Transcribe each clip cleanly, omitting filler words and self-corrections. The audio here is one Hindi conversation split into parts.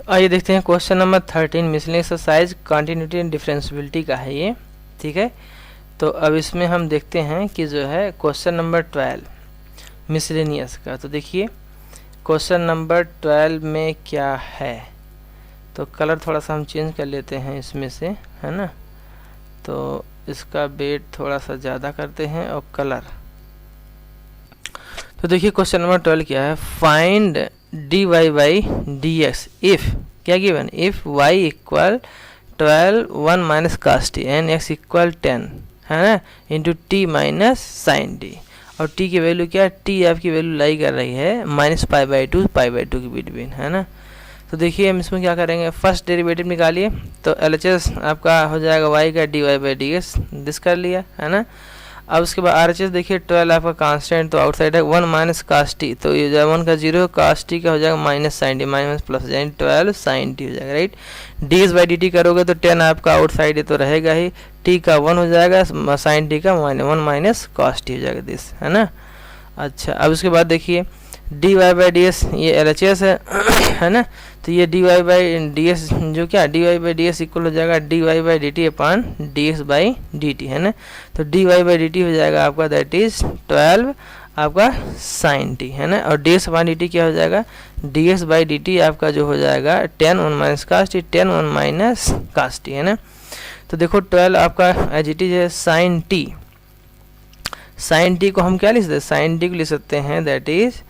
आइए देखते हैं question number 13 miscellaneous exercise continuity and differentiability का है ये। ठीक है, तो अब इसमें हम देखते हैं कि जो है क्वेश्चन नंबर 12 मिसलेनियस का। तो देखिए क्वेश्चन नंबर 12 में क्या है, तो कलर थोड़ा सा हम चेंज कर लेते हैं इसमें से, है ना। तो इसका वेट थोड़ा सा ज़्यादा करते हैं और कलर। तो देखिए क्वेश्चन नंबर 12 क्या है, find dy by dx if क्या given, if y equal 12 1 minus cos T and x equal 10 है ना into T minus sine T. और t की वैल्यू क्या है, t आपकी वैल्यू लाई कर रही है माइनस पाई बाई टू के बिटवीन, है ना। तो देखिए हम इसमें क्या करेंगे, फर्स्ट डेरिवेटिव निकालिए। तो LHS आपका हो जाएगा y का dy बाई dx, दिस कर लिया, है ना। अब उसके बाद RHS देखिए 12 आपका कांस्टेंट, तो आउटसाइड है 1 माइनस कास टी, तो ये जो 1 का 0 कास टी का हो जाएगा minus sine T, minus plus यानी 12 साइन टी हो जाएगा, राइट। ds बाई dt करोगे तो 10 आपका आउटसाइड है तो रहेगा ही, t का 1 हो जाएगा, साइन टी का 1 माइनस कास टी हो जाएगा, दिस, है ना। अच्छा अब उसके बाद देखिए dy बाई ds ये LHS है ना। तो ये dy बाई ds जो क्या dy बाई ds इक्वल हो जाएगा dy by dt upon dx by dt, है ना। तो dy बाई dt हो जाएगा आपका दैट इज 12 आपका साइन t, है ना। और dx अपान dt क्या हो जाएगा, dx बाई dt आपका जो हो जाएगा 10 1 minus cos T, 10 1 minus cos T, है ना। तो देखो 12 आपका एज इट इज है साइन t, साइन टी को हम क्या लिख सकते हैं, साइन टी को लिख सकते हैं that is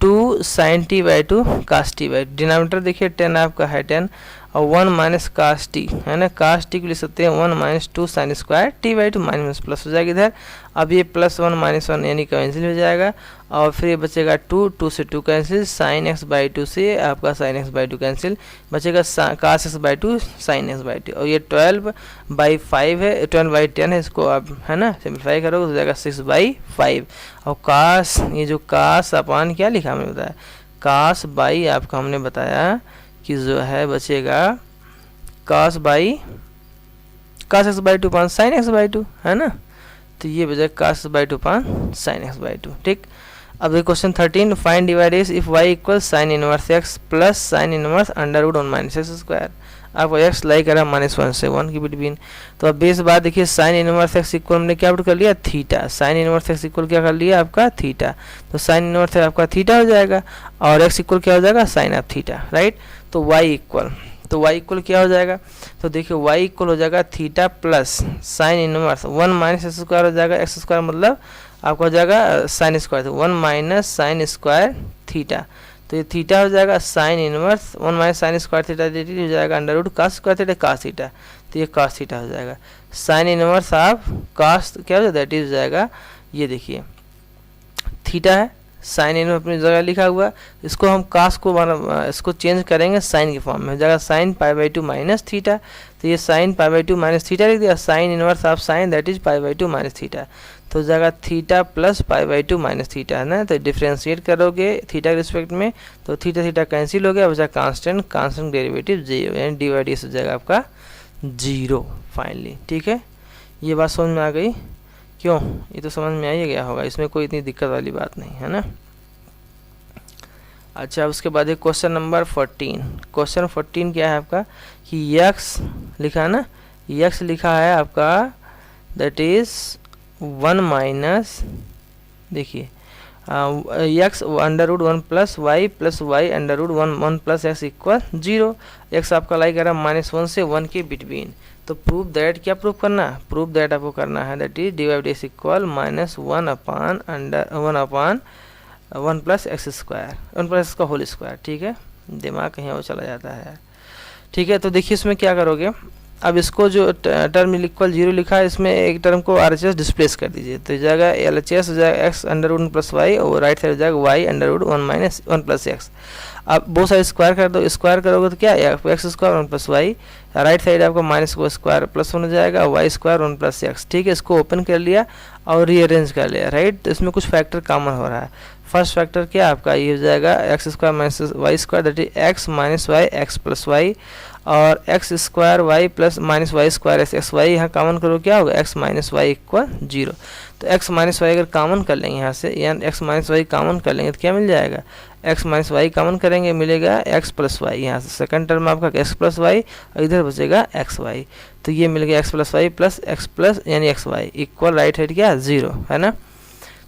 2 sine T by 2 cos T by, denominator देखिए 10 आपका है 10 और 1 माइनस कास टी, है ना। कास टी को लिख सकते हैं 1 minus 2 sine square T by 2 minus plus हो जाएगा इधर। अब ये प्लस 1 माइनस 1 यानी कैंसिल हो जाएगा और फिर ये बचेगा 2 से 2 कैंसिल, साइन एक्स बाई 2 से आपका साइन एक्स बाई 2 कैंसिल, बचेगा cos X by 2 sine X by 2। और ये 12 बाई 5 है, 12 बाई 10 है, इसको आप है ना सिंप्लीफाई करोगे तो हो जाएगा 6 बाई 5। और कास ये जो कास अपान क्या लिखा हमने बताया, कास बाई आपका हमने बताया कि जो है बचेगा कास बाई कास एक्स बाई 2 पान साइन एक्स बाई 2, है ना। तो ये बचेगा कास बाई 2 पान साइन एक्स बाई 2, ठीक। अब ये question 13 find divide is if y equal sine inverse x plus sine inverse under root 1 minus X square. आपको x लाई करा -1 से 1 की बिटवीन। तो अब बेस बात देखिए साइन इनवर्स x इक्वल हमने क्या कर लिया, theta. Sign inverse x equal क्या कर लिया आपका थीटा, तो साइन इनवर्स आपका थीटा हो जाएगा और x इक्वल क्या हो जाएगा साइन ऑफ थीटा, राइट। तो y इक्वल क्या हो जाएगा, तो देखिए y इक्वल हो जाएगा theta plus sine inverse 1 minus X square हो जाएगा, एक्स स्क्वायर मतलब आपका हो जाएगा साइन स्क्वायर, तो 1 माइनस साइन स्क्वायर थीटा। तो ये थीटा हो जाएगा sine inverse 1 minus sine square theta dt हो जाएगा under root cos square theta cos theta, तो ये कास थीटा हो जाएगा। साइन इनवर्स आप कास क्या हो जाएगा दैट इज हो जाएगा, ये देखिए थीटा है, साइन इन अपनी जगह लिखा हुआ, इसको हम कास को इसको चेंज करेंगे साइन के फॉर्म में, हो जाएगा sine pi by 2 minus theta. तो ये sine pi by 2 minus theta लिख दिया, sine inverse of sine that is pi by 2 minus theta, तो हो जाएगा theta plus pi by 2 minus theta, है ना। तो डिफ्रेंशिएट करोगे थीटा के रिस्पेक्ट में तो थीटा थीटा कैंसिल हो गया, बचा कांस्टेंट डेरिवेटिव 0 यानी डिवाइड हो जाएगा आपका 0 फाइनली, ठीक है। ये बात समझ में आ गई, क्यों, ये तो समझ में आ ही गया होगा, इसमें कोई इतनी दिक्कत वाली बात नहीं है ना। अच्छा उसके बाद एक क्वेश्चन नंबर 14, क्वेश्चन 14 क्या है आपका कि x लिखा है ना, x लिखा है आपका दैट इज 1 माइनस देखिए x under root 1 plus Y under root 1 plus X equal 0। x आपका लाई कर रहा है -1 से 1 के बिटवीन। तो प्रूव दैट क्या प्रूव करना, प्रूव दैट आपको करना है that is divide is equal -1 upon 1 plus x square 1 plus का होल स्क्वायर, ठीक है। दिमाग कहीं और चला जाता है, ठीक है। तो देखिए इसमें क्या करोगे, अब इसको जो टर्म इक्वल 0 लिखा है इसमें एक टर्म को RHS डिस्प्लेस कर दीजिए, तो जाएगा LHS हो जाएगा X under root 1 plus Y और राइट साइड हो जाएगा Y under root 1 minus 1 plus X. अब बहुत सारे स्क्वायर कर दो, स्क्वायर करोगे तो क्या X square 1 plus Y, right side आपका माइनस को स्क्वायर प्लस 1 हो जाएगा वाई स्क्वायर 1 प्लस एक्स, ठीक है। इसको ओपन कर लिया और रीअरेंज कर लिया, राइट। तो इसमें कुछ फैक्टर कॉमन हो रहा है, फर्स्ट फैक्टर क्या आपका ये हो जाएगा X square minus Y square that is X minus Y X plus Y, और X square Y plus minus Y square X Y, यहाँ कॉमन करो क्या होगा एक्स माइनस वाई इक्वल 0। तो एक्स माइनस वाई अगर कॉमन कर लेंगे यहाँ से, यानी एक्स माइनस वाई कॉमन कर लेंगे तो क्या मिल जाएगा एक्स माइनस वाई कॉमन करेंगे, मिलेगा एक्स प्लस वाई। यहाँ से सेकंड टर्म आपका एक्स प्लस वाई और इधर बचेगा एक्स वाई। तो ये मिल गया X plus Y plus X plus यानी X Y equal right hand क्या 0 है ना।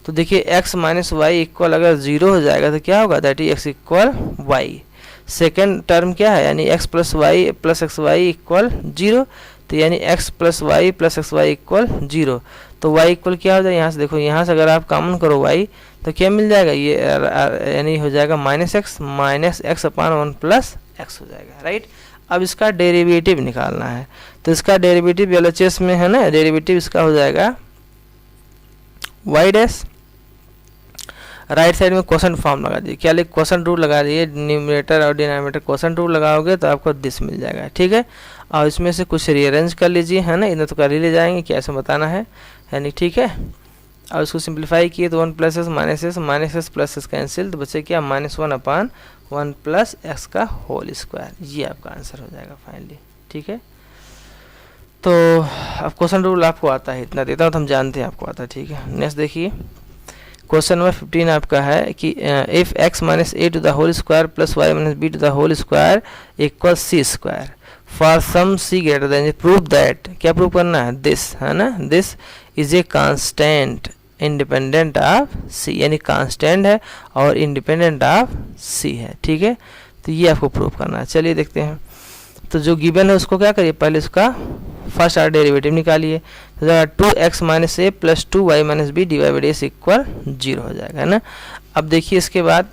तो देखिए एक्स माइनस वाई इक्वल अगर 0 हो जाएगा तो क्या होगा, that is X equal Y. Second term क्या है, यानी X plus Y plus X Y equal 0, तो यानी X plus Y plus X Y equal 0। तो y इक्वल क्या हो जाएगा, यहाँ से देखो, यहाँ से अगर आप कॉमन करो y तो क्या मिल जाएगा, ये यानी हो जाएगा माइनस एक्स अपान 1 प्लस एक्स हो जाएगा, राइट। अब इसका डेरिवेटिव निकालना है, तो इसका डेरिवेटिव LHS में है ना, डेरिवेटिव इसका हो जाएगा y डैश, राइट साइड में क्वोशंट फॉर्म लगा दिए, क्या लिख क्वोशंट रूल लगा दिए, न्यूमरेटर और डिनोमिनेटर क्वोशंट रूल लगाओगे तो आपको दिस मिल जाएगा, ठीक है। और इसमें से कुछ रीअरेंज कर लीजिए, है ना, इधर तो कर ही ले जाएंगे, कैसे बताना है, यानी ठीक है। और उसको सिंप्लीफाई किए तो 1 plus S minus S plus S cancel, तो बचे क्या -1 अपान 1 प्लस एक्स का होल स्क्वायर, ये आपका आंसर हो जाएगा फाइनली, ठीक है। तो अब क्वेश्चन रूल आपको आता है, इतना देता हूँ तो हम जानते हैं आपको आता है, ठीक है। नेक्स्ट देखिए क्वेश्चन नंबर 15 आपका है कि if x minus A to the whole square plus Y minus B to the whole square equal C square for some C greater than, prove that, क्या प्रूव करना है, दिस है ना, this is a constant independent of C, यानी कांस्टेंट है और इंडिपेंडेंट ऑफ सी है, ठीक है। तो ये आपको प्रूव करना है, चलिए देखते हैं। तो जो गिवन है उसको क्या करिए, पहले उसका फर्स्ट आर्डर डेरिवेटिव निकालिए, तो 2x minus A plus 2y minus B D Y by D S equal 0 हो जाएगा, है ना। अब देखिए इसके बाद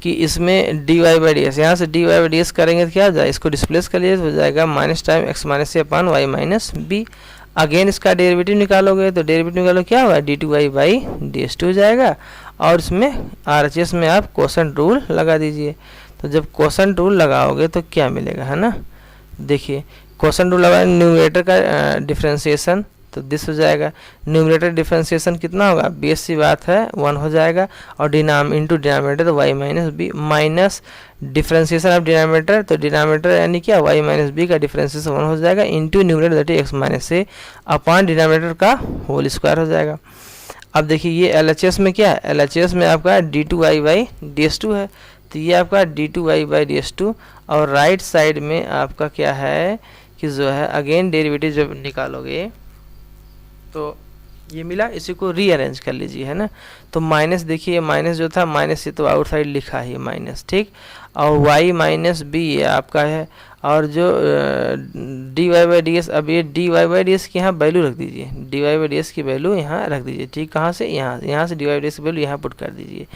कि इसमें D Y by D S, यहाँ से D Y by D S करेंगे तो क्या हो जाएगा, इसको डिस्प्लेस कर लिए तो हो जाएगा minus time X minus A upon Y minus B. Again इसका डेरिवेटिव निकालोगे तो डेरिवेटिव निकालो क्या होगा, D two Y by D S two हो जाएगा। और इसमें RHS में आप क्वोशंट रूल लगा दीजिए, तो जब क्वोशंट रूल लगाओगे तो क्या मिलेगा, है ना। देखिए क्वोशंट रूल लगा, न्यूमरेटर का डिफरेंशिएशन, तो दिस हो जाएगा, न्यूमरेटर डिफरेंशिएशन कितना होगा, बेस सी बात है 1 हो जाएगा, और इनटू डिनोमिनेटर तो y minus B minus differentiation of denominator, तो डिनोमिनेटर यानी क्या y माइनस बी का डिफरेंशिएशन 1 हो जाएगा, into numerator that is X minus A upon denominator का होल स्क्वायर हो जाएगा। अब देखिए ये LHS में क्या है, LHS में आपका D two Y by D S two है, तो ये आपका D two Y by D S two, और राइट साइड में आपका क्या है कि जो है अगेन डेरिवेटिव जब निकालोगे तो ये मिला, इसी को रीअरेंज कर लीजिए, है ना। तो माइनस देखिए, माइनस जो था माइनस से तो आउटसाइड लिखा है माइनस, ठीक, और y माइनस बी ये आपका है, और जो D Y by D S, अब ये D Y by D S की यहाँ वैल्यू रख दीजिए, D Y by D S की वैल्यू यहाँ रख दीजिए, ठीक, कहाँ से, यहाँ से D Y by D S की वैल्यू यहाँ पुट कर दीजिए।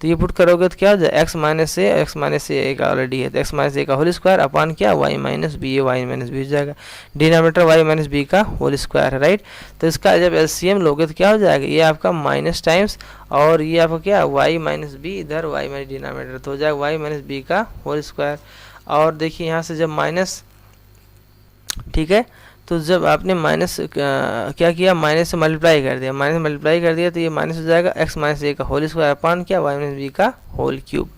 तो ये पुट करोगे तो क्या हो जाए, एक्स माइनस ए एक ऑलरेडी है तो एक्स माइनस ए का होल स्क्वायर अपान क्या वाई माइनस बी, ये वाई माइनस बी हो जाएगा, डिनोमिनेटर वाई माइनस बी का होल स्क्वायर है, राइट। तो इसका जब LCM लोगे तो क्या हो जाएगा, ये आपका माइनस टाइम्स और ये आपका क्या वाई माइनस बी, इधर वाई माइनस डिनोमिनेटर तो हो जाएगा वाई माइनस बी का होल स्क्वायर। और देखिए यहाँ से जब माइनस, ठीक है, तो जब आपने माइनस क्या किया, माइनस से मल्टीप्लाई कर दिया, माइनस मल्टीप्लाई कर दिया तो ये माइनस हो जाएगा एक्स माइनस ए का होल स्क्वायर अपान क्या वाई माइनस बी का होल क्यूब।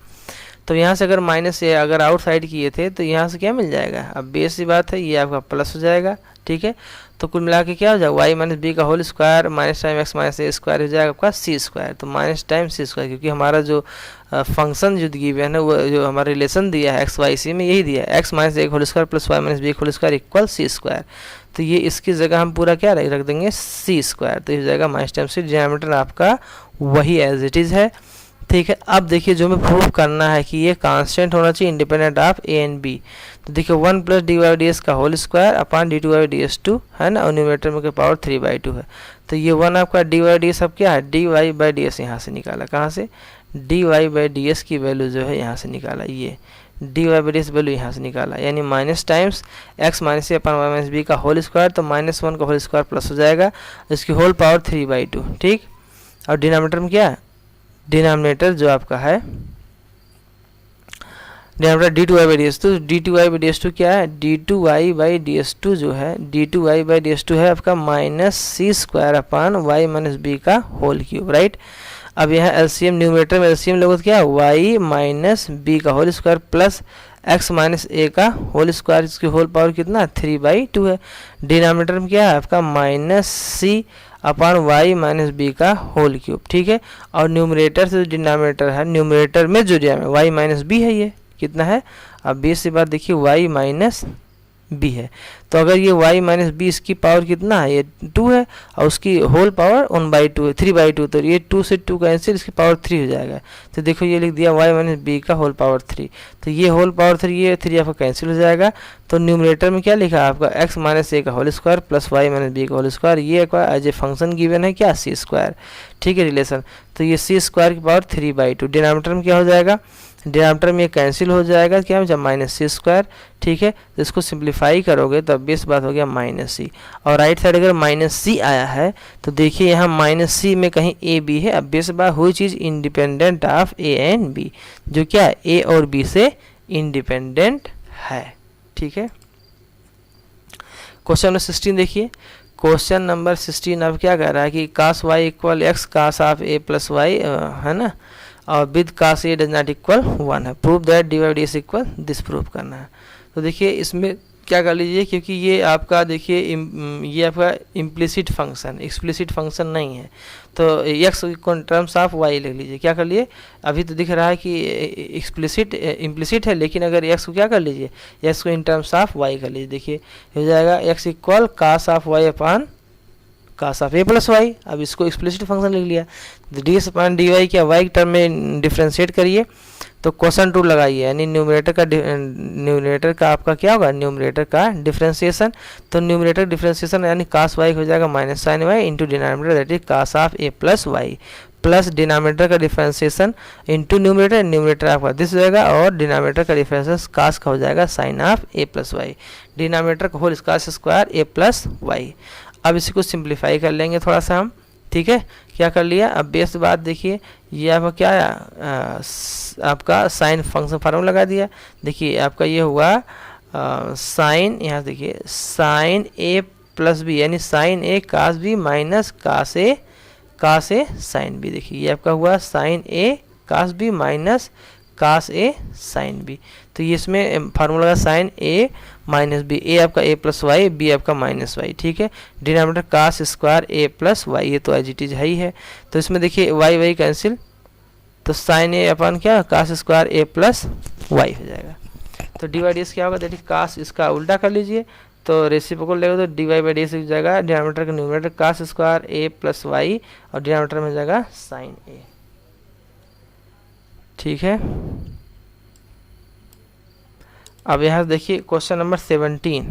तो यहाँ से अगर माइनस से अगर आउटसाइड किए थे तो यहाँ से क्या मिल जाएगा, अब बेस की बात है ये आपका प्लस हो जाएगा, ठीक है। तो कुल मिला के क्या हो जाएगा, वाई माइनस बी का whole square minus time X minus ए स्क्वायर हो जाएगा आपका सी स्क्वायर, तो माइनस टाइम सी स्क्वायर, क्योंकि हमारा जो फंक्शन जो गिवन है वो जो हमारा रिलेशन दिया है एक्स वाई सी में यही दिया है, X minus A whole square plus Y minus B whole square equal C square. तो ये इसकी जगह हम पूरा क्या रख देंगे सी स्क्वायर, तो ये हो जाएगा माइनस टाइम सी, डिनोमिनेटर आपका वही एज इट इज़ है, ठीक है। अब देखिए जो हमें प्रूव करना है कि ये कांस्टेंट होना चाहिए independent of A and B, तो देखिए 1 plus D Y D S का whole square upon D two Y D S two है ना, और न्यूमरेटर में के पावर 3/2 है। तो ये 1 आपका डी वाई डी एस अब क्या है, D Y by D S यहाँ से निकाला, कहाँ से, D Y by D S की वैल्यू जो है यहाँ से निकाला, ये D Y by D S value यहाँ से निकाला, यानी minus times X minus A upon Y minus B का होल स्क्वायर, तो -1 का होल स्क्वायर प्लस हो जाएगा, इसकी होल पावर 3/2, ठीक। और डिनोमिनेटर में क्या है, डिनोमिनेटर जो आपका है denominator D two Y by D S two, D two Y by D S two क्या है, D two Y by D S two जो है, D two Y by D S two है आपका minus C square upon Y minus B का होल क्यूब, राइट। अब यहाँ LCM न्यूमरेटर में LCM लोगों क्या है, वाई माइनस बी का whole square plus X minus A का होल स्क्वायर, इसकी होल पावर कितना 3/2 है। डिनोमिनेटर में क्या है आपका माइनस सी अपॉन वाई माइनस बी का होल क्यूब, ठीक है। और न्यूमरेटर से जो डिनोमिनेटर है, न्यूमरेटर में जो दिया है वाई माइनस बी है, ये कितना है, अब बेस से बात देखिए वाई माइनस बी है। तो अगर ये y माइनस बी इसकी पावर कितना है, ये 2 है, और उसकी होल पावर 1/2 है, 3/2, तो ये 2 से 2 कैंसिल, इसकी पावर 3 हो जाएगा। तो देखो ये लिख दिया y माइनस बी का होल पावर 3, तो ये होल पावर 3, ये 3 आपका कैंसिल हो जाएगा। तो न्यूमरेटर में क्या लिखा है आपका x माइनस ए का whole square plus Y minus B का होल स्क्वायर, ये एज ए फंक्शन गिवन है क्या, सी स्क्वायर, ठीक है, रिलेशन। तो ये सी स्क्वायर की पावर 3/2, डिनोमिनेटर में क्या हो जाएगा, डिनोमिनेटर में ये कैंसिल हो जाएगा, क्या जब माइनस सी स्क्वायर, ठीक है। तो इसको सिंप्लीफाई करोगे तो बेस बात हो गया माइनस सी, और राइट साइड अगर माइनस सी आया है तो देखिए यहाँ माइनस सी में कहीं ए बी है। अब बेस बात हुई चीज़ independent of A and B, जो क्या है ए और बी से इंडिपेंडेंट है, ठीक है। क्वेश्चन नंबर 16 देखिए, क्वेश्चन नंबर 16 अब क्या कह रहा है कि cos Y equal X cos of A plus Y, है ना, और with cos A does not equal 1 है, prove that D by D S equal this, prove करना है। तो देखिए इसमें क्या कर लीजिए, क्योंकि ये आपका देखिए ये आपका इम्प्लिसिट फंक्शन, एक्सप्लिसिट फंक्शन नहीं है, तो एक्स टर्म्स ऑफ वाई लिख लीजिए। क्या कर लिए, अभी तो दिख रहा है कि एक्सप्लिसिट इम्प्लिसिट है, लेकिन अगर एक्स को क्या कर लीजिए, एक्स को इन टर्म्स ऑफ वाई कर लीजिए। देखिए हो जाएगा X equal cos of Y upon cos of A plus Y. अब इसको एक्सप्लिसिट फंक्शन लिख लिया, D S upon D Y क्या वाई टर्म में डिफ्रेंशिएट करिए, तो क्वेश्चन 2 लगाइए, यानी न्यूमरेटर का आपका क्या होगा, न्यूमरेटर का डिफ्रेंशिएशन। तो न्यूमरेटर डिफ्रेंशिएशन यानी कास वाई हो जाएगा minus sine Y into denominator that is cos of A plus Y, plus denominator का डिफ्रेंशिएशन इंटू न्यूमरेटर, न्यूमरेटर आपका दिस हो जाएगा, और डिनोमिनेटर का डिफ्रेंशिएशन कास का हो जाएगा sine of A plus Y, denominator का whole cos square A plus Y. अब इसी को सिंप्लीफाई कर लेंगे थोड़ा सा हम, ठीक है। क्या कर लिया, अब बेस बात देखिए, ये आपका क्या है, आपका साइन फंक्शन फार्मूला लगा दिया। देखिए आपका ये हुआ साइन, यहाँ देखिए साइन ए प्लस बी, यानी sign A cos B minus cos a sine B. देखिए ये आपका हुआ sign A cos B minus cos a sine B. तो ये इसमें फार्मूला लगा साइन ए माइनस बी, ए आपका ए प्लस वाई, बी आपका माइनस वाई, ठीक है। Denominator cos square A plus Y, ये तो एज इट इज है ही है। तो इसमें देखिए वाई वाई कैंसिल, तो साइन ए अपन क्या कास स्क्वायर ए प्लस वाई हो जाएगा। तो डी बाई डी एस क्या होगा, देखिए कास इसका उल्टा कर लीजिए, तो रेसिप्रोकल लेगा तो D Y by D S हो जाएगा, डिनोमिनेटर का numerator cos square A plus Y, और डिनोमिनेटर में हो जाएगा साइन ए, ठीक है। अब यहाँ देखिए क्वेश्चन नंबर 17,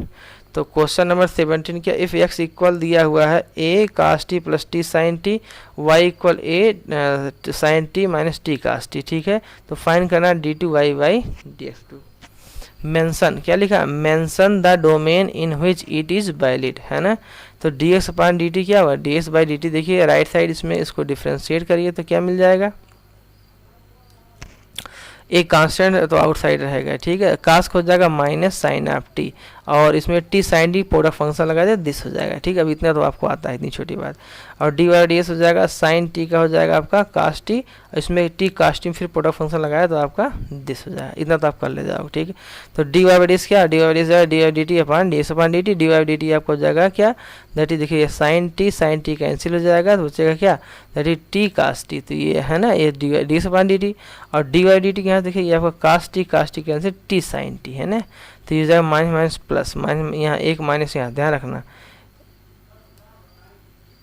तो क्वेश्चन नंबर 17 क्या, इफ़ एक्स इक्वल दिया हुआ है A cos T plus T sine T, Y equal A sine T minus T cos T, ठीक है। तो फाइंड करना D two Y by D X two. Mention क्या लिखा, mention the domain in which it is valid, है ना। तो D X upon D T क्या हुआ, D X by D T. देखिए राइट साइड इसमें इसको डिफ्रेंशिएट करिए तो क्या मिल जाएगा, एक कांस्टेंट तो आउटसाइड रहेगा, ठीक है। कास हो जाएगा माइनस साइन ऑफ टी, और इसमें T sine D product function लगा दे दिस हो जाएगा, ठीक है। अब इतना तो आपको आता है, इतनी छोटी बात। और डी वाई डी एस हो जाएगा साइन टी का हो जाएगा आपका कास टी, इसमें टी कास टी फिर प्रोडक्ट फंक्शन लगाया तो आपका दिस हो जाएगा, इतना तो आप कर ले जाओगे, ठीक है। तो डी वाई डी एस क्या, D Y D S D Y D T upon D S upon D T, D Y D T आपको हो जाएगा क्या, दैट इज देखिए साइन टी कैंसिल हो जाएगा, तो बचेगा क्या, that is T cos T. तो ये है ना, ये D S upon D T, और डी वाई डी टी यहाँ देखिए ये आपका cos T cancel T sine T, है ना। तो ये जाएगा माइनस माइनस प्लस, माइनस यहाँ एक माइनस, यहाँ ध्यान रखना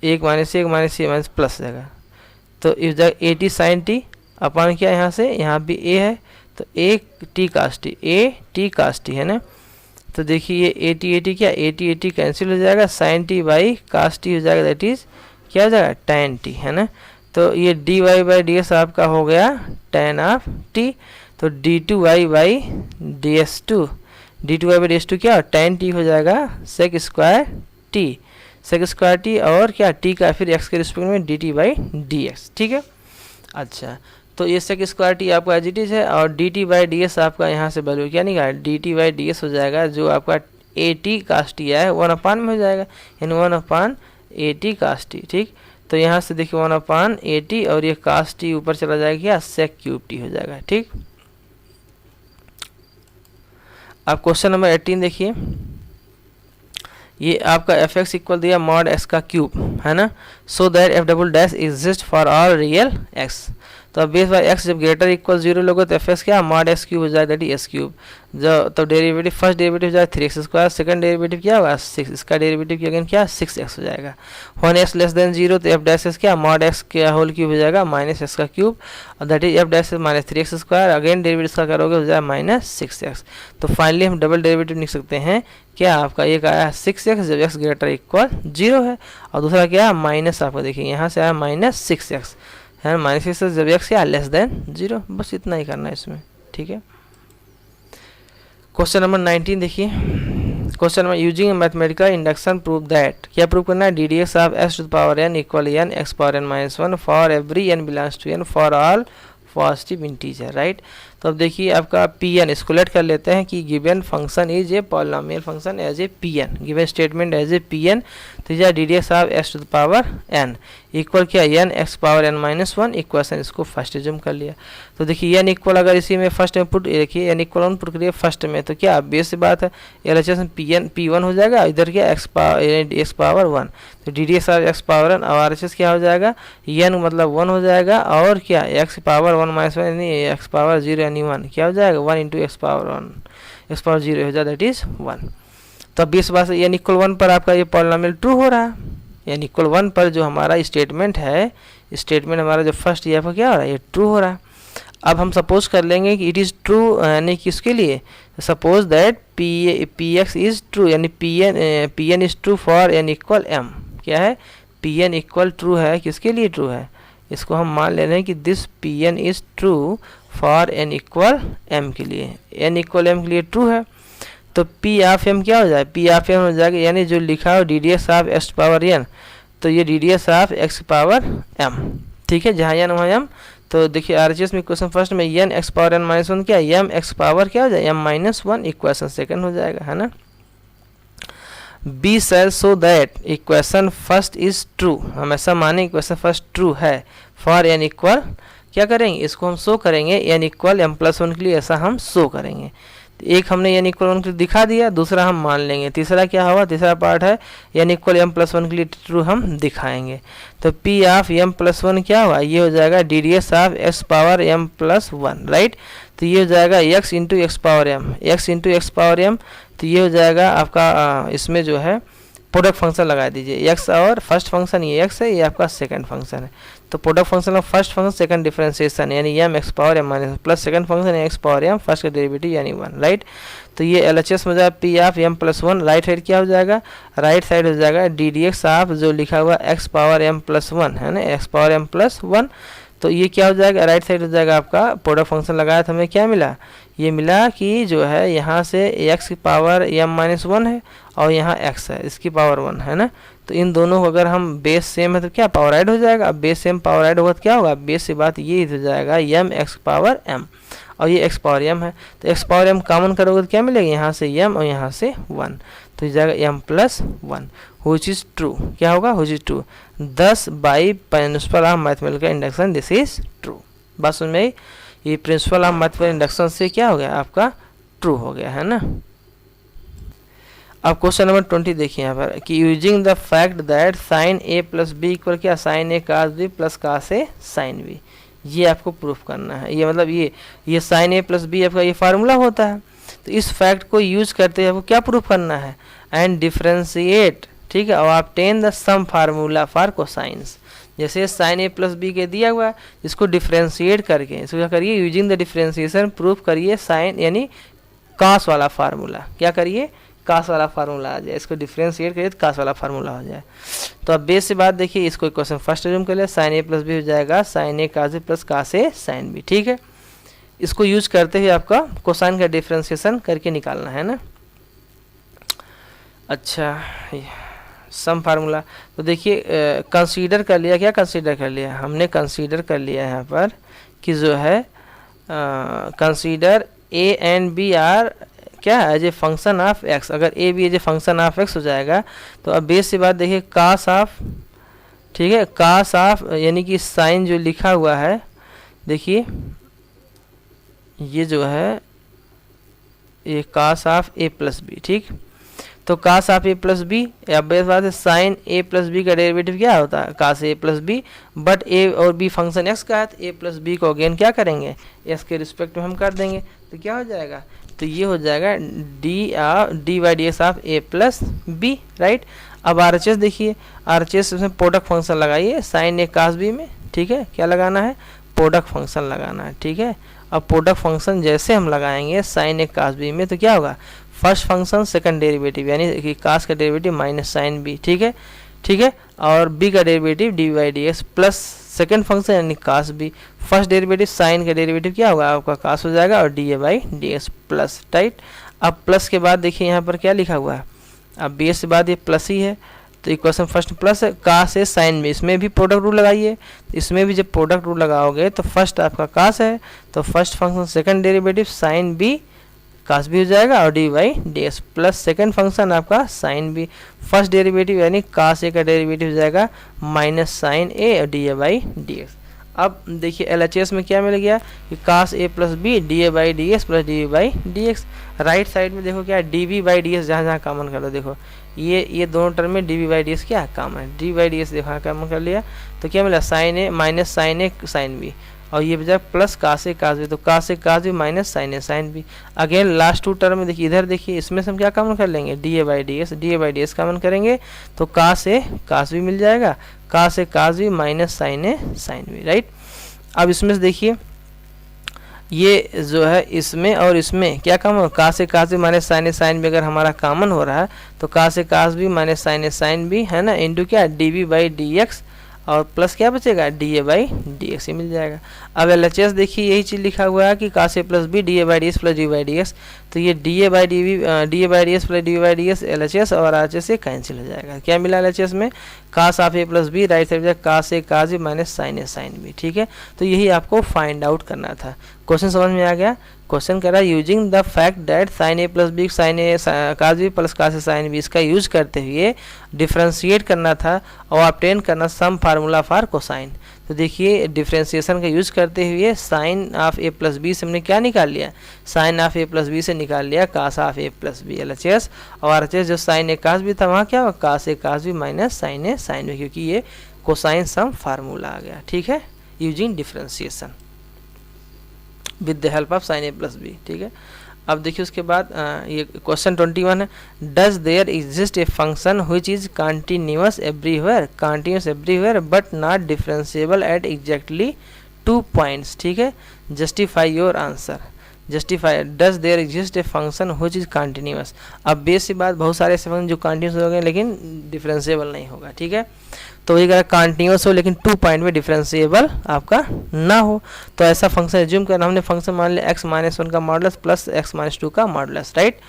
एक माइनस ये माइनस प्लस जाएगा। तो इस जगह a t sine t upon क्या, यहाँ से यहाँ भी ए है तो a t cos t, a t cos T, है ना। तो देखिए ये ए टी क्या, ए टी कैंसिल हो जाएगा, sine T by cos t हो जाएगा, दैट इज क्या हो जाएगा टैन टी, है ना। तो ये D Y by D s आपका हो गया टैन ऑफ टी। तो d two Y by D S two, D two Y by D S two क्या, टैन टी हो जाएगा सेक स्क्वायर टी, और क्या टी का फिर एक्स के रिस्पेक्ट में D T by D x, ठीक है। अच्छा तो ये सेक स्क्वायर टी आपका एज इट इज है, और D T by D s आपका यहाँ से वैल्यू क्या निकाला, D T by D S हो जाएगा जो आपका ए टी कास टी है 1/, में हो जाएगा, यानी 1/, ए टी कास टी, ठीक। तो यहाँ से देखिए 1/, ए टी, और ये कास टी ऊपर चला जाएगा क्या, सेक क्यूब टी हो जाएगा, ठीक। अब क्वेश्चन नंबर 18 देखिए, ये आपका एफ एक्स इक्वल दिया मॉड एक्स का क्यूब, है ना, so that F double dash exist for all real x. तो अब बेस बाय एक्स जब ग्रेटर इक्वल 0 लोगे तो एफ एक्स क्या मॉड एक्स क्यूब हो जाएगा, दैट इज एस क्यूब। जो तो डेरिवेटिव फर्स्ट डेरिवेटिव हो जाएगा 3x², सेकंड डेरिवेटिव क्या होगा 6, इसका डेरिवेटिव अगेन क्या 6x हो जाएगा। 1x लेस देन 0 तो एफ डैश एस क्या मॉड एक्स क्या होल क्यूब हो जाएगा माइनस एक्स का क्यूब, और that is F dash S minus 3x², again derivative का करोगे हो जाएगा माइनस 6x। तो फाइनली हम डबल डेरिवेटिव लिख सकते हैं क्या आपका एक आया 6x जब x ग्रेटर इक्वल 0 है, और दूसरा क्या है माइनस, आपको देखिए यहाँ से आया माइनस 6x है, माइनस 6x जब x क्या लेस देन 0। बस इतना ही करना है इसमें, ठीक है। क्वेश्चन नंबर 19 देखिए, question number using mathematical induction prove that, क्या प्रूव करना है, d D x of s to the power N equal n x power N minus 1 for every n belongs to n for all positive integer, right. तो अब देखिए आपका पी एन इसको लेट कर लेते हैं कि given function is a polynomial function as A P N, given statement as A P N, तो यह D D x of X to the power N equal क्या N x power N minus 1 equation, इसको फर्स्ट जूम कर लिया। तो देखिए एन इक्वल अगर इसी में फर्स्ट में पुट देखिए एन इक्वल वन पुट करिए फर्स्ट में, तो क्या बेस बात है एल एच एस में पी वन हो जाएगा, इधर क्या एक्स पावर 1, तो d D x of x power n और आर एच एस क्या हो जाएगा एन मतलब 1 हो जाएगा, और क्या एक्स पावर 1 माइनस 1 यानी एक्स पावर 0 यानी 1 क्या हो जाएगा 1 into x power 1 x power 0 हो जाएगा, दैट इज 1। तो अब बेस बात से एन इक्वल 1 पर आपका ये पॉलिनोमियल ट्रू हो रहा है, यानी इक्वल 1 पर जो हमारा स्टेटमेंट है, स्टेटमेंट हमारा जो फर्स्ट ये आपका क्या हो रहा है ये ट्रू हो रहा है। अब हम सपोज कर लेंगे कि इट इज़ ट्रू, यानी कि इसके लिए suppose that P X is true, यानी P N is true for N equal M, क्या है पी एन इक्वल ट्रू है, किसके लिए ट्रू है, इसको हम मान ले रहे हैं कि this p N is true for N equal m के लिए, एन इक्वल एम के लिए ट्रू है। तो पी ऑफ एम क्या हो जाए पी ऑफ एम हो जाएगा, यानी जो लिखा हो d d s of x power n, तो ये d d s of x power m, ठीक है, जहाँ एन वहाँ एम। तो देखिए आर एच एस में क्वेश्चन फर्स्ट में n x power N minus 1 क्या एम एक्स पावर क्या हो जाए एम माइनस 1 इक्वेशन सेकंड हो जाएगा, है ना। बी सेल so that equation first is true, हम ऐसा माने इक्वेशन फर्स्ट ट्रू है फॉर एन इक्वल, क्या करेंगे इसको हम शो करेंगे एन इक्वल एम प्लस 1 के लिए, ऐसा हम शो करेंगे। एक हमने एन इक्वल 1 के लिए दिखा दिया, दूसरा हम मान लेंगे, तीसरा क्या होगा तीसरा पार्ट है एन इक्वल एम प्लस 1 के लिए ट्रू हम दिखाएंगे। तो पी ऑफ एम प्लस 1 क्या होगा ये हो जाएगा d d s of x power m plus 1, right. तो ये हो जाएगा x into x power m, x into x power m, तो ये हो जाएगा आपका इसमें जो है प्रोडक्ट फंक्शन लगा दीजिए, एक्स और फर्स्ट फंक्शन ये एक्स है, ये आपका सेकंड फंक्शन है, तो product function of first function second differentiation यानी M X power M minus plus second function X power M first का डेरिवेटिव यानी 1, राइट। तो ये एल एच एस में जाएगा p of m plus 1, right side क्या हो जाएगा राइट साइड हो जाएगा डी डी एक्स ऑफ जो लिखा हुआ एक्स पावर एम प्लस 1 है ना, एक्स पावर एम प्लस 1, तो ये क्या हो जाएगा राइट साइड हो जाएगा आपका प्रोडक्ट फंक्शन लगाया था हमें क्या मिला, ये मिला कि जो है यहाँ से एक्स की पावर एम माइनस 1 है और यहाँ एक्स है इसकी पावर 1 है ना, तो इन दोनों को अगर हम बेस सेम है तो क्या पावर ऐड हो जाएगा, अब बेस सेम पावर ऐड होगा तो क्या होगा बेस से बात ये हो जाएगा एम एक्स पावर एम और ये एक्स पावर एम है, तो एक्स पावर एम कॉमन करोगे तो क्या मिलेगा यहाँ से एम और यहाँ से 1, तो ये जाएगा m plus 1 which is true, क्या होगा which is true, 10 by principle of mathematical induction this is true. बात समझ में आई, ये प्रिंसिपल ऑफ मैथमेटिकल इंडक्शन से क्या हो गया आपका ट्रू हो गया है ना। अब क्वेश्चन नंबर 20 देखिए यहाँ पर कि using the fact that sine A plus b equal क्या sine A cos b plus cos a sine b, ये आपको प्रूफ करना है। ये मतलब ये साइन ए प्लस बी आपका ये फार्मूला होता है, तो इस फैक्ट को यूज करते हुए आपको क्या प्रूफ करना है एंड डिफरेंशिएट, ठीक है, और obtain the some formula for cosines. जैसे साइन ए प्लस बी के दिया हुआ है इसको डिफरेंशिएट करके इसको क्या करिए यूजिंग द डिफरेंशिएशन प्रूफ करिए साइन यानी कास वाला फार्मूला, क्या करिए कास वाला फार्मूला आ जाए, इसको डिफरेंशिएट करिए तो कास वाला फार्मूला हो जाए। तो अब बेस से बात देखिए इसको क्वेश्चन फर्स्ट रिज्यूम कर लिया साइन ए प्लस बी हो जाएगा sign A cos b plus cos a sine B, ठीक है। इसको यूज करते हुए आपका कोसाइन का डिफरेंशिएशन करके निकालना है ना। अच्छा सम फार्मूला तो देखिए कंसीडर कर लिया, क्या कंसीडर कर लिया हमने कंसीडर कर लिया यहाँ पर कि जो है consider A and B are क्या as a function of X, अगर A B as a function of X हो जाएगा तो अब बेस से बात देखिए कास ऑफ, ठीक है, कास ऑफ यानी कि साइन जो लिखा हुआ है देखिए ये जो है ये कास ऑफ ए प्लस बी, ठीक। तो कास ऑफ ए प्लस बी, अब बेस बात है साइन ए प्लस बी का डेरिवेटिव क्या होता है, कास ए प्लस बी, बट ए और बी फंक्शन एक्स का है तो ए प्लस बी को अगेन क्या करेंगे, एक्स के रिस्पेक्ट में हम कर देंगे, तो क्या हो जाएगा, तो ये हो जाएगा d by D x of A plus B, right. अब आर एच एस देखिए, आर एच एस में प्रोडक्ट फंक्शन लगाइए साइन ए कास बी में, ठीक है, क्या लगाना है, प्रोडक्ट फंक्शन लगाना है, ठीक है। अब प्रोडक्ट फंक्शन जैसे हम लगाएंगे साइन ए कास बी में तो क्या होगा, फर्स्ट फंक्शन सेकंड डेरिवेटिव यानी कि कास का डेरिवेटिव माइनस साइन बी, ठीक है, ठीक है, और बी का derivative D by D x plus second function यानी cos B, first derivative sine का डेरिवेटिव क्या होगा आपका कास हो जाएगा और D A by D x plus, right. अब प्लस के बाद देखिए यहाँ पर क्या लिखा हुआ है, अब बी एस के बाद ये प्लस ही है तो इक्वेशन फर्स्ट प्लस है, कास है साइन में, इसमें भी प्रोडक्ट रूल लगाइए, इसमें भी जब प्रोडक्ट रूल लगाओगे तो फर्स्ट आपका कास है तो first function second derivative sine b cos भी हो जाएगा और d by D x plus second function आपका साइन बी, फर्स्ट डेरिवेटिव यानी कास ए का डेरिवेटिव हो जाएगा माइनस साइन ए और D A by D x. अब देखिए एल एच एस में क्या मिल गया कि cos A plus B D A by D x plus D by D X, right side में देखो क्या है D B by D X, जहाँ जहाँ कॉमन कर लो देखो ये दोनों टर्म में D B by D X क्या है कॉमन है, डी बाई डी एक्स देखो कॉमन कर लिया तो क्या मिला sine A minus sine A sine B और ये बजाय plus cos A cos B, तो cos A cos B minus sine A sine B. Again last two term में देखिए इधर देखिए इसमें से हम क्या कॉमन कर लेंगे D A by D S, D A by D S common करेंगे तो कास ए कास बी मिल जाएगा, कास A cos B minus sine A sine B, right. अब इसमें से देखिए ये जो है इसमें और इसमें क्या common, cos A cos B minus sine A sine B अगर हमारा कॉमन हो रहा है तो cos A cos B minus sine A sine B है ना इंटू क्या D B by D X और प्लस क्या बचेगा D A by D X ही मिल जाएगा। अब एल एच एस देखिए यही चीज़ लिखा हुआ है कि cos A plus B D A by D S plus D by D X, तो ये D A by D B D A by D S plus D by D X L H S और आर एच एस से कैंसिल हो जाएगा। क्या मिला एल एच एस में, cos of A plus B right side cos A cos B minus sine A sine B, ठीक है। तो यही आपको फाइंड आउट करना था। क्वेश्चन समझ में आ गया। क्वेश्चन कह रहा है using the fact that sine A plus b sine A cos b plus cos a sine b, इसका यूज करते हुए डिफ्रेंशिएट करना था और ऑब्टेन करना सम फार्मूला फॉर कोसाइन। तो देखिए डिफ्रेंशिएशन का यूज करते हुए sine of A plus B से हमने क्या निकाल लिया, sine of A plus B से निकाल लिया cos of A plus B L H S, और आर एच एस जो साइन ए कास बी था वहाँ क्या हुआ cos A cos B minus sine A sine B, क्योंकि ये कोसाइन सम फार्मूला आ गया, ठीक है, using differentiation with the help of sine A plus B, ठीक है। अब देखिए उसके बाद ये क्वेश्चन 21 है, does there exist a function which is continuous everywhere but not differentiable at exactly 2 points, ठीक है। Justify your answer, justify does there exist a function which is continuous. अब बेस की बात बहुत सारे ऐसे फंक्शन जो कंटिन्यूअस हो गए लेकिन डिफरेंशिएबल नहीं होगा, ठीक है। तो ये अगर कंटिन्यूअस हो लेकिन 2 पॉइंट में डिफरेंशिएबल आपका ना हो तो ऐसा फंक्शन एज्यूम करना, हमने फंक्शन मान लिया x माइनस 1 का मॉडुलस प्लस x माइनस 2 का मॉडुलस, राइट।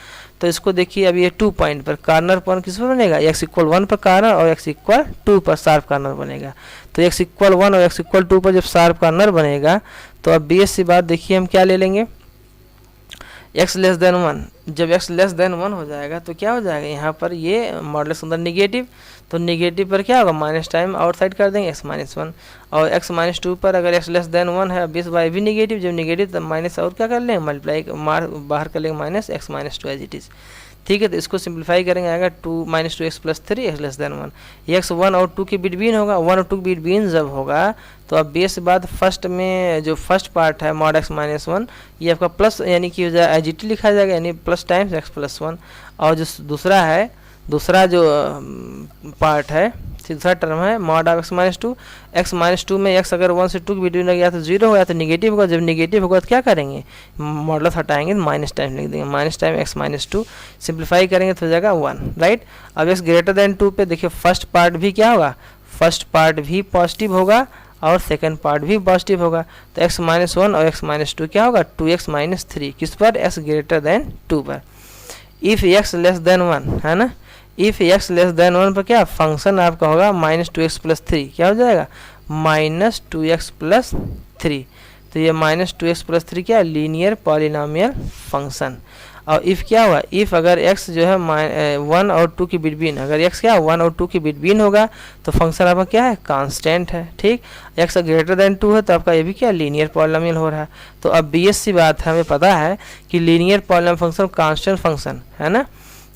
तो इसको देखिए अब ये 2 पॉइंट पर कार्नर पॉइंट किस पर बनेगा, x इक्वल 1 पर कार्नर और x इक्वल 2 पर शार्प कार्नर बनेगा। तो x इक्वल 1 और x इक्वल 2 पर जब शार्प कार्नर बनेगा तो अब बेस सी बात देखिए हम क्या ले लेंगे, x लेस देन 1, जब x लेस देन 1 हो जाएगा तो क्या हो जाएगा यहाँ पर ये मॉडुलस अंदर निगेटिव, तो निगेटिव पर क्या होगा माइनस टाइम आउटसाइड कर देंगे x माइनस 1, और x माइनस 2 पर अगर x लेस देन 1 है बेस बाय भी निगेटिव, जब निगेटिव तब माइनस और क्या कर लेंगे मल्टीप्लाई बाहर कर लेंगे minus x minus 2 as it is, ठीक है। तो इसको सिंप्लीफाई करेंगे आएगा 2 minus 2x plus 3 x less than 1, x 1 और 2 के बिटवीन होगा, 1 और 2 के बिटवीन जब होगा तो अब बेस बाद फर्स्ट में जो फर्स्ट पार्ट है मॉड x माइनस 1 ये आपका प्लस यानी कि हो जाए एज इट लिखा जाएगा यानी प्लस टाइम्स x प्लस 1, और जो दूसरा जो पार्ट है दूसरा टर्म है मॉड ऑफ x माइनस 2 में x अगर 1 से 2 के बिटवीन लग गया तो 0 हो गया तो निगेटिव होगा, जब निगेटिव होगा तो क्या करेंगे मॉडुलस हटाएंगे माइनस टाइम लिख देंगे, minus time x minus 2 simplify करेंगे तो हो जाएगा 1, राइट। अब x ग्रेटर देन 2 पे देखिए फर्स्ट पार्ट भी क्या होगा, फर्स्ट पार्ट भी पॉजिटिव होगा और सेकंड पार्ट भी पॉजिटिव होगा, तो x माइनस 1 और x माइनस 2 क्या होगा 2x माइनस 3 किस पर x ग्रेटर देन 2 पर। इफ़ x लेस देन 1 है ना, इफ़ x लेस देन 1 पर क्या फंक्शन आपका होगा माइनस 2x प्लस 3, क्या हो जाएगा माइनस 2x प्लस 3, तो ये माइनस 2x प्लस 3 क्या लीनियर पॉलिनोमियल फंक्शन। और इफ़ क्या हुआ, इफ़ अगर x जो है 1 और 2 के बिटवीन, अगर x क्या 1 और 2 के बिटवीन होगा तो फंक्शन आपका क्या है कांस्टेंट है, ठीक। x ग्रेटर देन 2 है तो आपका ये भी क्या लीनियर पॉलिनोमियल हो रहा है। तो अब BS सी बात है, हमें पता है कि linear polynomial function constant function है ना,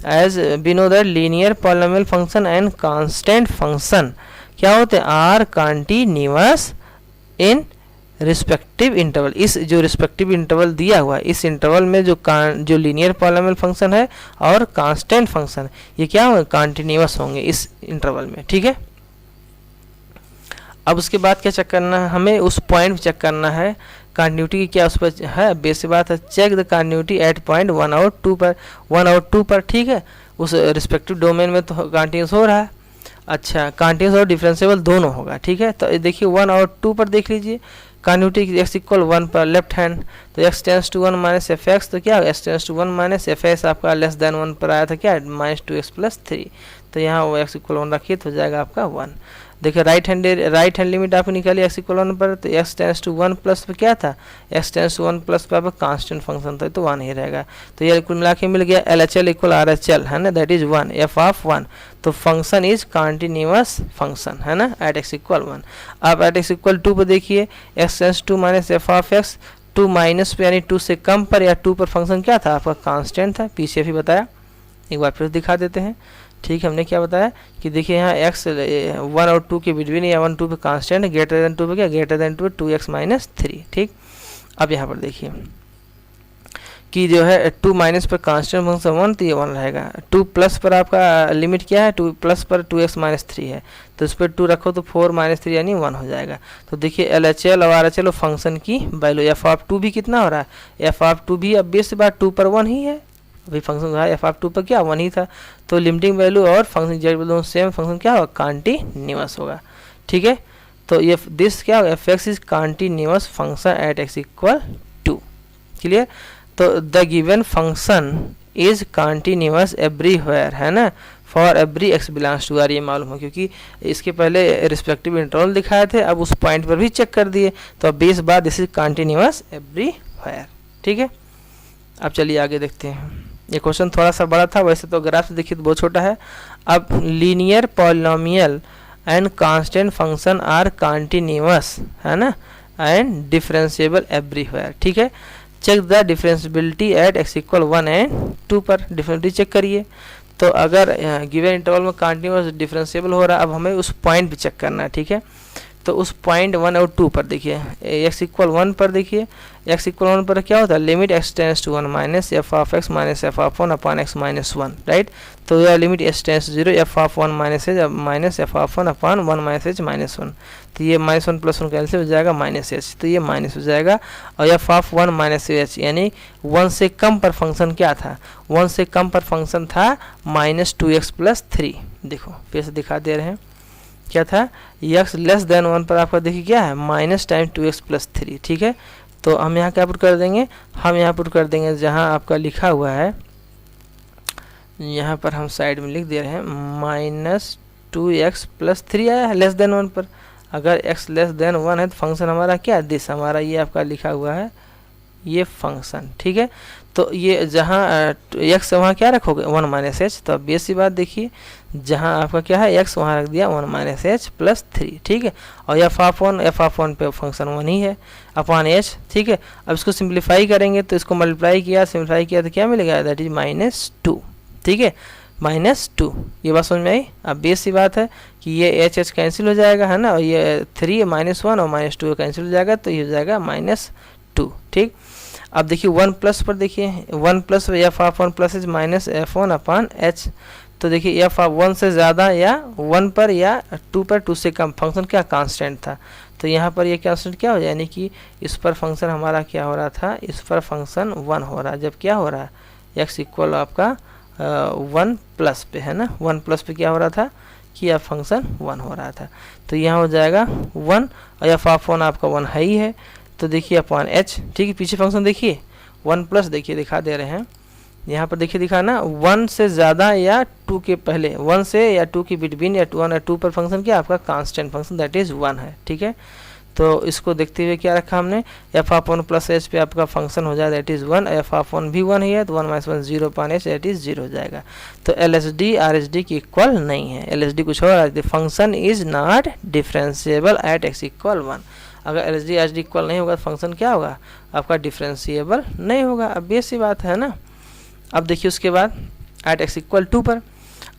as we know that linear polynomial function and constant function क्या होते हैं, are continuous in respective interval. इस जो रिस्पेक्टिव इंटरवल दिया हुआ है, इस इंटरवल में जो लीनियर पॉलिनोमियल फंक्शन है और कांस्टेंट फंक्शन ये क्या होंगे, कंटिन्यूअस होंगे इस इंटरवल में, ठीक है। अब उसके बाद क्या चेक करना है, हमें उस पॉइंट चेक करना है कंटिन्यूटी की क्या उस पर है, बेसिक बात है। Check the continuity at point 1 और 2 पर, 1 और 2 पर, ठीक है। उस रिस्पेक्टिव डोमेन में तो कंटिन्यूस हो रहा है। अच्छा, कंटिन्यूस और डिफरेंशिएबल दोनों होगा, ठीक है। तो देखिए 1 और 2 पर देख लीजिए कंटिन्यूटी x इक्वल 1 पर लेफ्ट हैंड, तो x tends to 1 minus f x, तो क्या x tends to 1 minus f x आपका लेस देन 1 पर आया था क्या, माइनस 2x प्लस 3, तो यहाँ वो x इक्वल 1 रखिए तो हो जाएगा आपका 1। देखिए राइट हैंड लिमिट आपको निकाली x इक्वल 1 पर, तो x टेंस टू 1 प्लस पर क्या था, x टेंस टू 1 प्लस पर आपका कांस्टेंट फंक्शन था, तो 1 ही रहेगा। तो ये कुल मिला के मिल गया LHL इक्वल RHL है ना, दैट इज 1 f ऑफ 1। तो फंक्शन इज कंटिन्यूअस फंक्शन है ना एट x इक्वल 1। अब एट x इक्वल 2 पर देखिए x tends to minus f of x, 2 minus पे यानी 2 से कम पर या 2 पर फंक्शन क्या था आपका कांस्टेंट था, पीछे भी बताया, एक बार फिर दिखा देते हैं, ठीक है। हमने क्या बताया कि देखिए यहाँ x 1 और 2 के बिटवीन या 1 2 पे कांस्टेंट, ग्रेटर देन 2 पे क्या, ग्रेटर देन 2 2x माइनस 3, ठीक। अब यहाँ पर देखिए कि जो है 2 माइनस पर कांस्टेंट फंक्शन 1, तो ये 1 रहेगा। 2 प्लस पर आपका लिमिट क्या है, 2 प्लस पर 2x माइनस 3 है, तो इस पर 2 रखो तो 4 माइनस 3 यानी 1 हो जाएगा। तो देखिए LHL और RHL फंक्शन की वैल्यू एफ ऑफ 2 भी कितना हो रहा है, एफ ऑफ 2 भी अब बेस बार 2 पर 1 ही है, अभी फंक्शन रहा एफ ऑफ 2 पर क्या 1 ही था, तो लिमिटिंग वैल्यू और function Z value same, function क्या होगा, कंटिन्यूअस होगा, ठीक है। तो ये दिस क्या होगा, F X is continuous function at x equal 2, clear. तो the given function is continuous everywhere है ना, for every x belongs to R, ये मालूम हो क्योंकि इसके पहले रिस्पेक्टिव इंटरवल दिखाए थे, अब उस पॉइंट पर भी चेक कर दिए, तो अब base bar this is continuous everywhere, ठीक है। अब चलिए आगे देखते हैं, ये क्वेश्चन थोड़ा सा बड़ा था, वैसे तो ग्राफ से देखिए तो बहुत छोटा है। अब linear polynomial and constant function are continuous है ना एंड डिफरेंशिएबल एवरीवेयर, ठीक है। Check the differentiability at x equal 1 and 2 पर, डिफरेंशिएबिलिटी चेक करिए। तो अगर गिवन इंटरवल में कंटिन्यूअस डिफरेंशिएबल हो रहा है, अब हमें उस पॉइंट भी चेक करना है, ठीक है। तो उस पॉइंट 1 और 2 पर देखिए x इक्वल 1 पर देखिए x इक्वल 1 पर क्या होता है, limit x tends to 1 minus f of x minus f of 1 upon x minus 1, right. तो यह limit x tends 0 f of 1 minus h minus f of 1 upon 1 minus h minus 1, तो ये माइनस 1 प्लस 1 कैंसिल हो जाएगा माइनस एच, तो ये माइनस हो जाएगा। और एफ ऑफ 1 माइनस एच यानी 1 से कम पर फंक्शन क्या था, 1 से कम पर फंक्शन था माइनस 2x प्लस 3, देखो फिर से दिखा दे रहे हैं क्या था, x लेस देन 1 पर आपका देखिए क्या है माइनस टाइम 2x प्लस 3, ठीक है। तो हम यहाँ क्या पुट कर देंगे, हम यहाँ पुट कर देंगे जहाँ आपका लिखा हुआ है, यहाँ पर हम साइड में लिख दे रहे हैं माइनस 2x प्लस 3 आया है लेस देन 1 पर। अगर x लेस देन 1 है तो फंक्शन हमारा क्या है, दिस हमारा ये आपका लिखा हुआ है ये फंक्शन, ठीक है। तो ये जहाँ x वहाँ क्या रखोगे 1 माइनस एच, तो अब बेसी बात देखिए जहाँ आपका क्या है x वहाँ रख दिया 1 माइनस एच प्लस 3, ठीक है। और एफ ऑफ 1 पे फंक्शन 1 ही है अपॉन एच, ठीक है। अब इसको सिंप्लीफाई करेंगे तो इसको मल्टीप्लाई किया सिंप्लीफाई किया तो क्या मिलेगा, दैट इज माइनस 2, ठीक है, माइनस 2। ये बात समझ में आई। अब बेस सी बात है कि ये एच एच कैंसिल हो जाएगा है ना, और ये 3 माइनस 1 और माइनस 2 कैंसिल हो जाएगा, तो ये हो जाएगा माइनस 2, ठीक। अब देखिए 1 प्लस पर देखिए 1 plus F of 1 plus H minus F 1 upon H, तो देखिए एफ ऑफ 1 से ज़्यादा या 1 पर या 2 पर 2 से कम फंक्शन क्या कांस्टेंट था, तो यहाँ पर ये कांस्टेंट क्या हो जाए, यानी कि इस पर फंक्शन हमारा क्या हो रहा था, इस पर फंक्शन 1 हो रहा है, जब क्या हो रहा है एक्स इक्वल आपका 1 प्लस पे है ना, 1 प्लस पे क्या हो रहा था कि अब फंक्शन 1 हो रहा था, तो यहाँ हो जाएगा 1 और एफ ऑफ 1 आपका 1 है ही है, तो देखिए अपॉन एच, ठीक है। पीछे फंक्शन देखिए 1 प्लस देखिए दिखा दे रहे हैं यहाँ पर देखिए दिखाना 1 से ज़्यादा या 2 के पहले 1 से या 2 के बिटवीन या 1 या 2 पर फंक्शन क्या आपका कांस्टेंट फंक्शन दैट इज़ 1 है, ठीक है। तो इसको देखते हुए क्या रखा हमने, एफ ऑफ 1 प्लस एच पे आपका फंक्शन हो जाए दैट इज़ 1, एफ ऑफ 1 भी 1 ही है तो 1 minus 1 0 upon H that is 0 हो जाएगा। तो L H D R H D की इक्वल नहीं है, एल एच डी कुछ और, function is not differentiable eight x equal 1। अगर L H D R H D equal नहीं होगा तो फंक्शन क्या होगा आपका डिफरेंशिएबल नहीं होगा, अब ये सी बात है ना। अब देखिए उसके बाद एट एक्स इक्वल टू पर।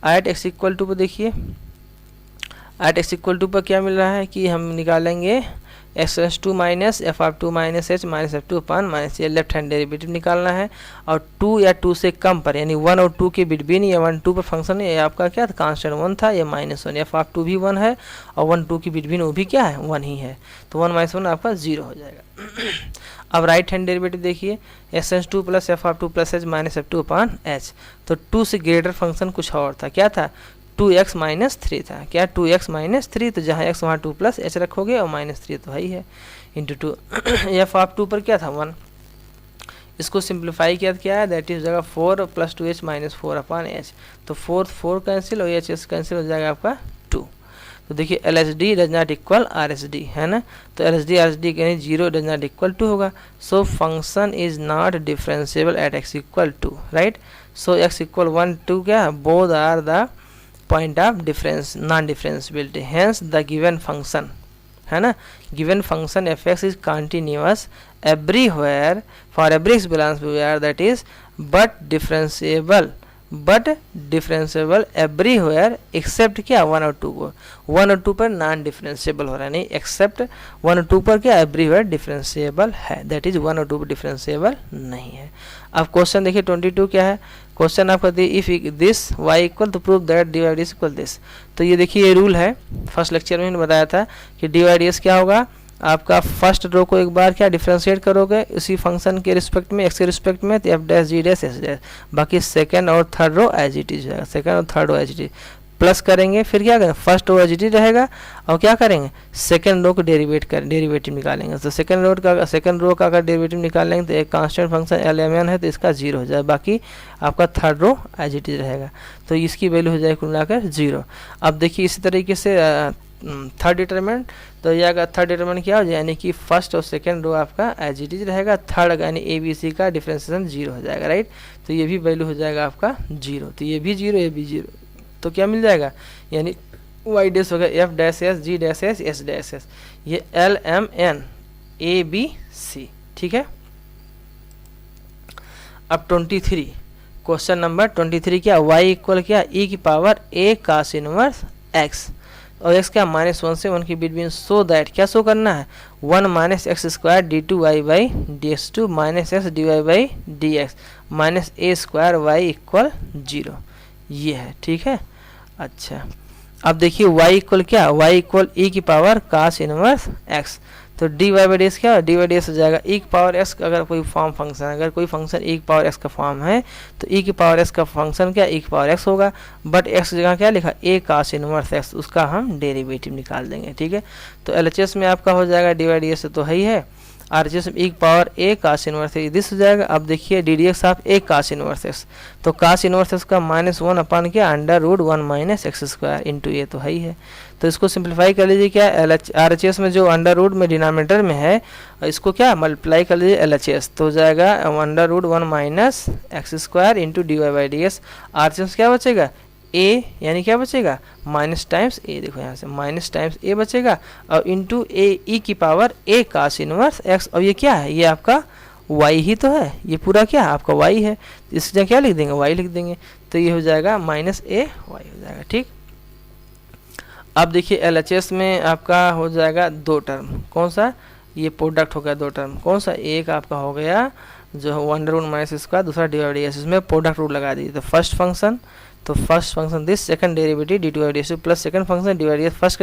एट एक्स इक्वल टू पर देखिए, एट एक्स इक्वल टू पर क्या मिल रहा है कि हम निकालेंगे x to minus f of two minus h minus f two upon minus ये लेफ्ट हैंड डेरिवेटिव निकालना है। और 2 या 2 से कम पर यानी 1 और 2 के बिटवीन या 1 2 पर फंक्शन है, ये आपका क्या था कांस्टेंट 1 था, ये -1। एफ ऑफ 2 भी 1 है और 1 2 के बिटवीन वो भी क्या है 1 ही है, तो 1 - 1 आपका 0 हो जाएगा। अब राइट हैंड डेरिवेटिव देखिए, x two plus F of two plus H minus f two upon H. तो 2 से ग्रेटर फंक्शन कुछ और था, क्या था 2x - 3 था, क्या 2x - 3, तो जहाँ x वहाँ 2 प्लस एच रखोगे और -3 तो है इंटू 2। एफ ऑफ 2 पर क्या था 1, इसको सिंप्लीफाई किया क्या है, दैट इज जगह 4 + 2h - 4 अपान एच। तो 4 कैंसिल और एच कैंसिल हो जाएगा आपका 2। तो देखिए L H D does not equal R H D है ना, तो L H D R H D यानी 0 डज नॉट इक्वल 2 होगा। So function is not differentiable at x equal 2, राइट। सो x इक्वल 1 2 क्या, both are the point of difference non differentiability, hence the given function है ना, given function F X is continuous everywhere for every X belongs to where that is but differentiable everywhere except क्या 1 और 2 को, 1 और 2 पर नॉन डिफरेंशिएबल हो रहा है, नहीं एक्सेप्ट 1 और 2 पर क्या एवरीवेयर डिफरेंशिएबल है, दैट इज 1 और 2 पर डिफरेंशिएबल नहीं है। अब क्वेश्चन देखिए 22 क्या है, क्वेश्चन आपका दी इफ दिस y इक्वल तो prove that dy dx equal this. तो ये देखिए ये रूल है, फर्स्ट लेक्चर में मैंने बताया था कि dy dx क्या होगा, आपका फर्स्ट रो को एक बार क्या डिफरेंशिएट करोगे उसी फंक्शन के रिस्पेक्ट में x के रिस्पेक्ट में, तो f dash g dash s dash, बाकी सेकंड और third row as it is रहेगा, सेकंड और third row as it is, plus करेंगे फिर क्या करेंगे first row as it is रहेगा और क्या करेंगे सेकंड रो को डेरिवेटिव निकालेंगे। तो सेकंड रो का अगर डेरिवेटिव निकालेंगे तो एक constant function l M n है तो इसका 0 हो जाए, बाकी आपका third row as it is रहेगा, तो इसकी वैल्यू हो जाएगी कुल मिलाकर 0। अब देखिए इसी तरीके से थर्ड डिटरमिनेंट, तो ये अगर थर्ड डिटरमिनेंट क्या हो जाए यानी कि फर्स्ट और सेकंड रो आपका एज इट इज रहेगा, थर्ड यानी ए बी सी का डिफरेंशिएशन 0 हो जाएगा, राइट। तो ये भी वैल्यू हो जाएगा आपका 0, तो ये भी 0 ये भी 0, तो क्या मिल जाएगा यानी वाई डैश होगा F dash S G dash S S dash S, ये L M N A B C, ठीक है। अब 23 क्वेश्चन नंबर 23 क्या, y इक्वल क्या e की power a cos inverse x और x क्या -1 से 1 के बिटवीन, सो दैट क्या शो करना है 1 - x square D two Y by D X to minus x D Y by D x minus A square y equal 0, ये है, ठीक है। अच्छा अब देखिए y इक्वल क्या, y इक्वल e की पावर cos इनवर्स x, तो D Y by D S क्या, डी वाई डी एस हो जाएगा e की पावर s, अगर कोई फॉर्म फंक्शन अगर कोई फंक्शन e की पावर s का फॉर्म है तो e की पावर s का फंक्शन क्या e की पावर x होगा, बट x की जगह क्या लिखा a cos इनवर्स x, उसका हम डेरिवेटिव निकाल देंगे, ठीक है। तो LHS में आपका हो जाएगा डी वाई डी एस तो है ही है, RHS में e की power a cos inverse this हो जाएगा। अब देखिए डी डी एक्स आप a cos इनवर्स x, तो cos इनवर्स x का -1 अपान क्या √1 - x स्क्वायर इंटू ये तो है ही है, तो इसको सिंप्लीफाई कर लीजिए क्या RHS में जो अंडर में डिनोमिनेटर में है इसको क्या मल्टीप्लाई कर लीजिए LHS, तो हो जाएगा √1 - x square into d Y by D s. RHS क्या बचेगा a यानी क्या बचेगा माइनस टाइम्स a, देखो यहाँ से माइनस टाइम्स a बचेगा और इंटू a e की power a cos inverse x, और ये क्या है ये आपका y ही तो है, ये पूरा क्या है आपका y है, इस जगह क्या लिख देंगे y लिख देंगे, तो ये हो जाएगा -a y हो जाएगा, ठीक। अब देखिए LHS में आपका हो जाएगा 2 टर्म, कौन सा ये प्रोडक्ट हो गया 2 टर्म, कौन सा एक आपका हो गया जो है 1 - इसका, दूसरा डी वाई डी एस, इसमें प्रोडक्ट रूल लगा दीजिए, तो first function this second derivative d two Y D S plus second function d Y D s first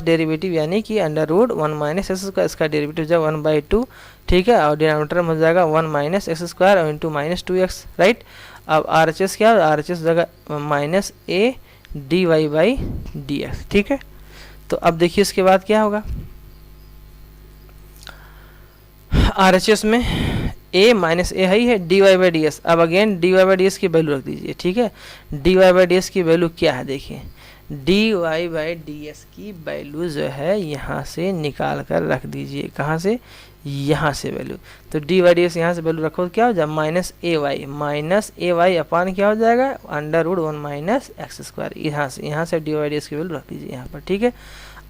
derivative यानी कि √1 - x का, इसका डेरिवेटिव जो 1/2, ठीक है, और डिनोमिनेटर में हो जाएगा 1 - x स्क्वायर और इंटू -2x, राइट। अब RHS क्या RHS जगह -a d Y by D x, ठीक है। तो अब देखिए इसके बाद क्या होगा RHS में a - a है D Y by D S, अब again D Y by D S की वैल्यू रख दीजिए, ठीक है। D Y by D S की वैल्यू क्या है देखिए, D Y by D S की वैल्यू जो है यहाँ से निकाल कर रख दीजिए, कहाँ से यहाँ से वैल्यू, तो डी वाई डी एस यहाँ से वैल्यू रखो क्या हो जाए -a y अपान क्या हो जाएगा √1 - x स्क्वायर, यहाँ से डी वाई डी एस की वैल्यू रख दीजिए यहाँ पर, ठीक है।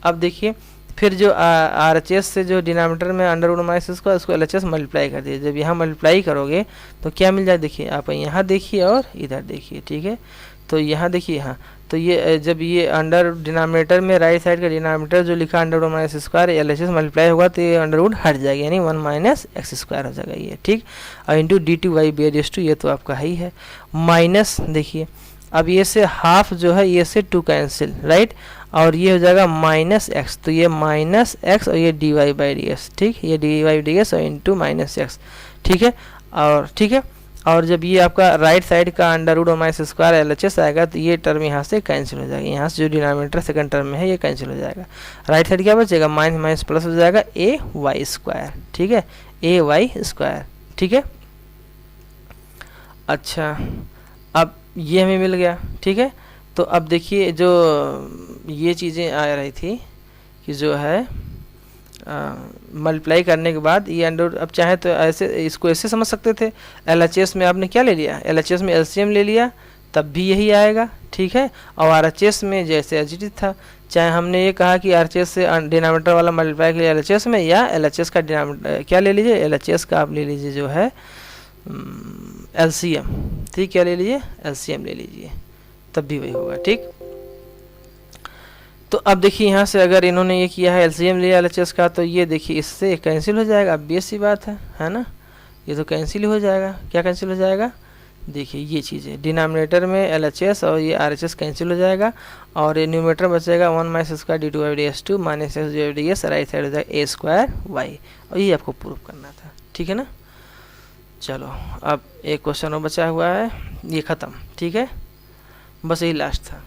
अब देखिए फिर जो आर एच एस से जो डिनोमिनेटर में अंडर रूट माइनस स्क्वायर उसको एल एच एस मल्टीप्लाई कर दिए। जब यहाँ मल्टीप्लाई करोगे तो क्या मिल जाए, देखिए आप यहाँ देखिए और इधर देखिए, ठीक है। तो यहाँ देखिए, यहाँ तो ये जब ये अंडर डिनोमिनेटर में राइट साइड का डिनोमिनेटर जो लिखा under root minus square l H s multiply होगा तो ये अंडर रूट हट जाएगा, यानी 1 माइनस एक्स स्क्वायर हो जाएगा ये, ठीक। और into d two y b s two, ये तो आपका ही है। माइनस देखिए अब ये से हाफ जो है ये से 2 कैंसिल, राइट, और ये हो जाएगा माइनस एक्स, तो ये माइनस एक्स और ये D Y by D s, ठीक, ये डी वाई डी एस और इंटू माइनस एक्स, ठीक है। और ठीक है, और जब ये आपका राइट साइड का under root minus square l H s आएगा तो ये टर्म यहाँ से कैंसिल हो जाएगा, यहाँ से जो डिनोमिनेटर सेकंड टर्म में है ये कैंसिल हो जाएगा। राइट साइड क्या बचेगा, माइनस माइनस प्लस हो जाएगा ए वाई स्क्वायर, ठीक है, ए वाई स्क्वायर, ठीक है। अच्छा, अब ये हमें मिल गया, ठीक है। तो अब देखिए जो ये चीज़ें आ रही थी कि जो है मल्टीप्लाई करने के बाद ये अंडर, अब चाहे तो ऐसे इसको ऐसे समझ सकते थे, एलएचएस में आपने क्या ले लिया, एलएचएस में एलसीएम ले लिया तब भी यही आएगा, ठीक है। और आरएचएस में जैसे एचडी था, चाहे हमने ये कहा कि आरएचएस से डिनोमिनेटर वाला मल्टीप्लाई कर लिया एलएचएस में, या एलएचएस का डिनोमिनेटर क्या ले लीजिए, एलएचएस का आप ले लीजिए जो है एलसीएम, ठीक, क्या ले लीजिए, एलसीएम ले लीजिए, तब भी वही होगा, ठीक। तो अब देखिए यहाँ से अगर इन्होंने ये किया है एलसीएम लिया एलएचएस का, तो ये देखिए इससे कैंसिल हो जाएगा, अब बेस सी बात है ना, ये तो कैंसिल ही हो जाएगा। क्या कैंसिल हो जाएगा, देखिए ये चीज़ें डिनोमिनेटर में एलएचएस और ये आरएचएस कैंसिल हो जाएगा, और ये न्यूमरेटर बचेगा 1 minus square D two Y D S two minus x d d s, right side हो जाएगा ए स्क्वायर वाई, और ये आपको प्रूव करना था, ठीक है ना। चलो अब एक क्वेश्चन और बचा हुआ है, ये ख़त्म, ठीक है, बस यही लास्ट था।